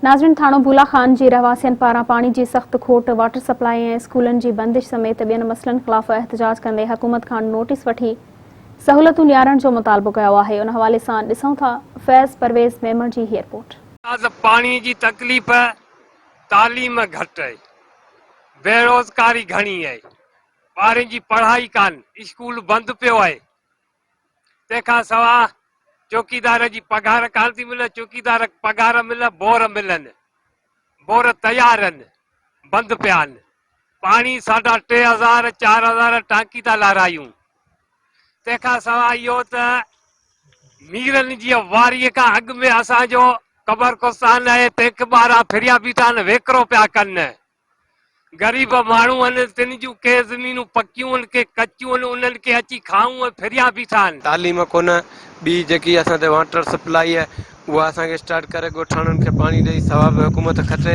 नाज़रीन, ٿاڻو बूला खान जी रहवासियन पारां पाणी जी सख्त खोट, वाटर सप्लाई ऐं स्कूलन जी बंदिश समेत ॿियनि मसइलनि ख़िलाफ़ एहतजाज कंदे हुकूमत खां नोटिस वठी सहूलतूं ॾियारण जो मुतालबो कयो आहे। उन हवाले सां ॾिसूं था फैज़ परवेज़ मेमण जी हीअ रिपोर्ट। पाणी जी तकलीफ़, तालीम घटि आहे, बेरोज़गारी घणी आहे, ॿारनि जी पढ़ाई कान, स्कूल बंदि पियो आहे। तंहिंखां सवाइ चौकीदार जी पघार कान थी मिले, चौकीदार पघार मिले, बोर मिलनि, बोर तयार आहिनि, बंदि पिया आहिनि। पाणी 3000 4000 टांकी था लारायूं। तंहिंखां सवाइ इहो त मीरनि जी वारीअ खां अॻु में असांजो क़बरस्तान आहे, तंहिंखे ॿारहां फिरिया बीठा आहिनि, वेकिरो पिया कनि। ग़रीब माण्हू आहिनि, तिन जूं के ज़मीनूं पकियूं आहिनि, के कचियूं आहिनि, उन्हनि खे अची खाऊं फिरिया बीठा आहिनि। तालीम कोन, ॿी जेकी असांजे वाटर सप्लाई आहे उहा असांखे स्टार्ट करे ॻोठाणनि खे पाणी ॾेई सवाब हुकूमत खटे।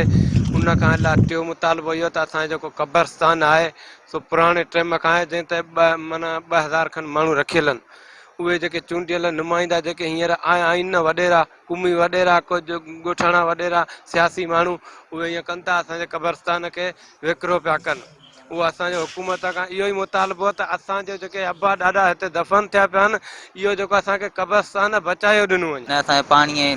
उन खां अलावा टियों मुतालबो इहो त असांजो जेको क़बरस्तान आहे सो पुराणे टाइम खां आहे, जंहिं ते 2000 खनि माण्हू रखियल आहिनि। उहे जेके चूंडियल नुमाइंदा जेके हींअर आहिनि न, वॾेरा कुमी वॾेरा, कुझु ॻोठाणा वॾेरा सियासी माण्हू, उहे ईअं कनि था, असांजे क़बरस्तान खे वेकिरो पिया कनि। उहो असांजो हुकूमत खां इहो ई मुतालबो आहे त असांजे जेके अबा ॾाॾा हिते दफ़न थिया पिया आहिनि, इहो जेको असांखे क़बरस्तान बचायो ॾिनो वञे। न असांखे पाणी आहे,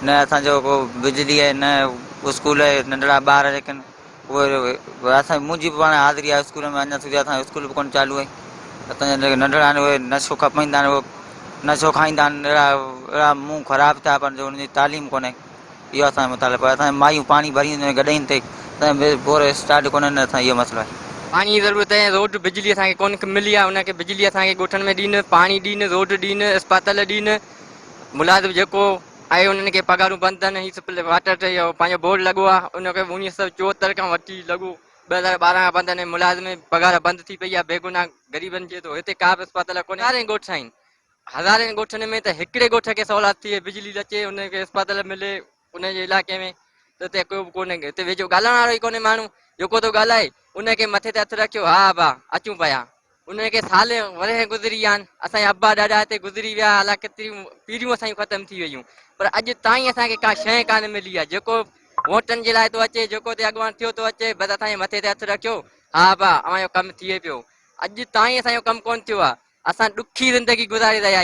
न असांजो को बिजली आहे, न स्कूल आहे, नंढड़ा ॿार जेके आहिनि उहे असां मुंहिंजी बि पाण हाज़िरी आहे स्कूल में, अञा સુધી असांजो स्कूल बि कोन चालू आहे। असांजा जेके नंढड़ा आहिनि उहे नशो खपाईंदा आहिनि, उहे नशो खाईंदा आहिनि, अहिड़ा मुंहुं ख़राबु थिया पर जो हुनजी तालीम कोन्हे। इहो असांजो मुतालबो आहे। असांजी मायूं पाणी भरींदियूं आहिनि गॾनि ते, असांजे बोर स्टार्ट कोन आहिनि, असां इहो मसइलो आहे। पाणी जी ज़रूरत आहे, रोड बिजली असांखे कोन मिली आहे, उनखे बिजली असांखे ॻोठनि में ॾिन, पाणी ॾिन, रोड ॾिन, अस्पताल ॾिन। मुलाज़िम जेको आहे उन्हनि खे पघारूं बंदि आहिनि। हीअ वाटर ते पंहिंजो बोर्ड लॻो आहे, उनखे 1974 खां वठी लॻो, 2012 खां बंदि आहिनि। मुलाज़िम पघार बंदि थी पई आहे, बेगुनाह ग़रीबनि जे। तो हिते का बि अस्पताल कोन्हे। हज़ारे ॻोठ आहिनि, हज़ारे ॻोठनि में त हिकिड़े ॻोठ खे सहूलियत थी बिजली अचे, उनखे अस्पताल मिले उनजे इलाइक़े में, त हिते को बि कोन्हे। हिते वेझो ॻाल्हाइण वारो ई कोन्हे माण्हू, जेको थो ॻाल्हाए उनखे मथे ते हथु रखियो, हा भा अचूं पिया। उनखे साल वरे गुज़री विया आहिनि, असांजा अबा ॾाॾा हिते गुज़री विया, अलाए केतिरियूं पीढ़ियूं असांजूं ख़तमु थी वियूं, पर अॼु ताईं असांखे का शइ कान मिली आहे। जेको वोटनि जे लाइ थो अचे, जेको ते अॻुवान थियो थो अचे, बसि असांजे मथे ते हथु रखियो, हा भा अव्हांजो कमु थिए पियो। अॼु ताईं असांजो कमु कोन थियो आहे। असां ॾुखी ज़िंदगी गुज़ारे रहिया आहियूं।